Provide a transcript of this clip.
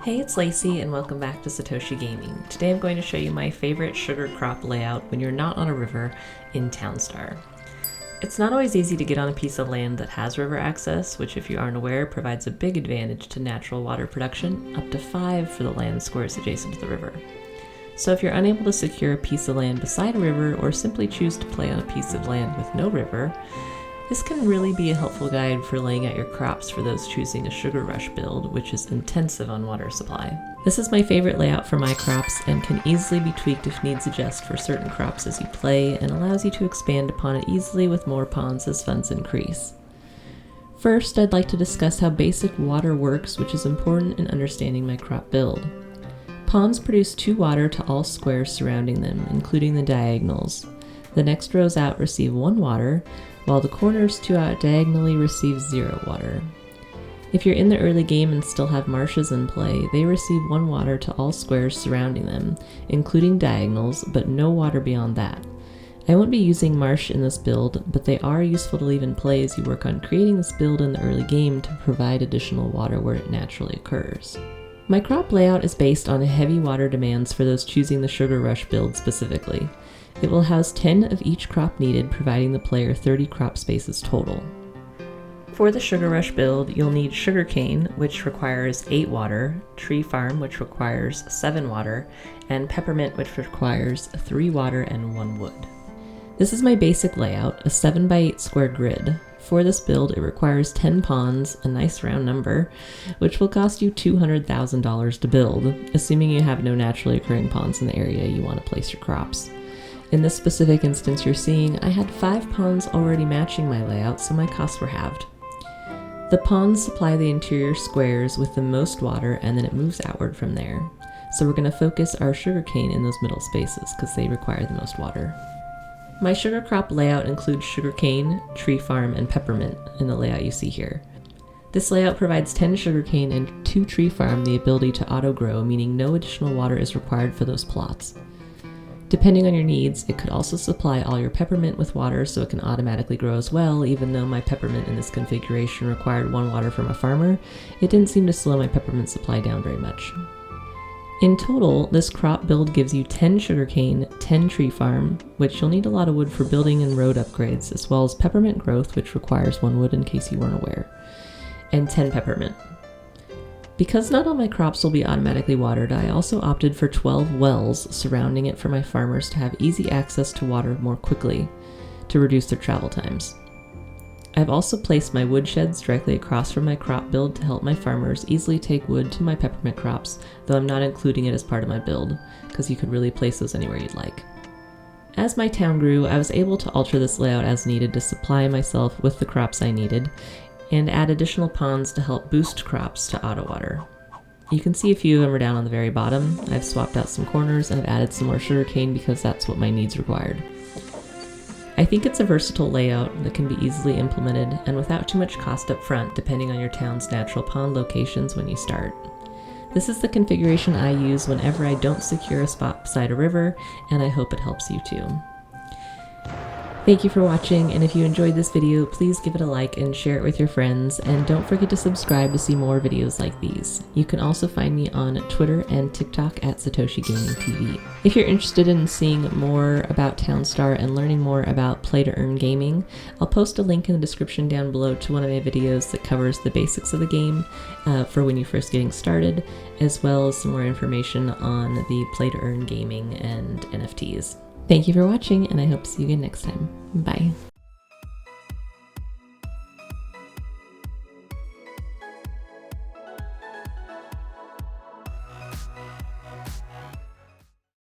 Hey, it's Lacey and welcome back to Satoshi Gaming. Today I'm going to show you my favorite sugar crop layout when you're not on a river in Townstar. It's not always easy to get on a piece of land that has river access, which if you aren't aware provides a big advantage to natural water production, up to 5 for the land squares adjacent to the river. So if you're unable to secure a piece of land beside a river or simply choose to play on a piece of land with no river, this can really be a helpful guide for laying out your crops for those choosing a sugar rush build, which is intensive on water supply. This is my favorite layout for my crops and can easily be tweaked if needs adjust for certain crops as you play, and allows you to expand upon it easily with more pawns as funds increase. First, I'd like to discuss how basic water works, which is important in understanding my crop build. Pawns produce 2 water to all squares surrounding them, including the diagonals. The next rows out receive 1 water, while the corners 2 out diagonally receive 0 water. If you're in the early game and still have marshes in play, they receive 1 water to all squares surrounding them, including diagonals, but no water beyond that. I won't be using marsh in this build, but they are useful to leave in play as you work on creating this build in the early game to provide additional water where it naturally occurs. My crop layout is based on heavy water demands for those choosing the Sugar Rush build specifically. It will house 10 of each crop needed, providing the player 30 crop spaces total. For the Sugar Rush build, you'll need sugarcane, which requires 8 water, tree farm, which requires 7 water, and peppermint, which requires 3 water and 1 wood. This is my basic layout, a 7x8 square grid. For this build, it requires 10 pawns, a nice round number, which will cost you $200,000 to build, assuming you have no naturally occurring ponds in the area you want to place your crops. In this specific instance you're seeing, I had 5 ponds already matching my layout, so my costs were halved. The ponds supply the interior squares with the most water, and then it moves outward from there. So we're going to focus our sugarcane in those middle spaces because they require the most water. My sugar crop layout includes sugarcane, tree farm, and peppermint in the layout you see here. This layout provides 10 sugarcane and 2 tree farm the ability to auto-grow, meaning no additional water is required for those plots. Depending on your needs, it could also supply all your peppermint with water so it can automatically grow as well. Even though my peppermint in this configuration required 1 water from a farmer, it didn't seem to slow my peppermint supply down very much. In total, this crop build gives you 10 sugarcane, 10 tree farm, which you'll need a lot of wood for building and road upgrades, as well as peppermint growth, which requires 1 wood in case you weren't aware, and 10 peppermint. Because not all my crops will be automatically watered, I also opted for 12 wells surrounding it for my farmers to have easy access to water more quickly to reduce their travel times. I've also placed my wood sheds directly across from my crop build to help my farmers easily take wood to my peppermint crops, though I'm not including it as part of my build, because you could really place those anywhere you'd like. As my town grew, I was able to alter this layout as needed to supply myself with the crops I needed, and add additional ponds to help boost crops to auto water. You can see a few of them are down on the very bottom. I've swapped out some corners and I've added some more sugarcane because that's what my needs required. I think it's a versatile layout that can be easily implemented and without too much cost up front, depending on your town's natural pond locations when you start. This is the configuration I use whenever I don't secure a spot beside a river, and I hope it helps you too. Thank you for watching, and if you enjoyed this video, please give it a like and share it with your friends, and don't forget to subscribe to see more videos like these. You can also find me on Twitter and TikTok at Satoshi Gaming TV. If you're interested in seeing more about Townstar and learning more about play-to-earn gaming, I'll post a link in the description down below to one of my videos that covers the basics of the game for when you're first getting started, as well as some more information on the play-to-earn gaming and NFTs. Thank you for watching, and I hope to see you again next time. Bye.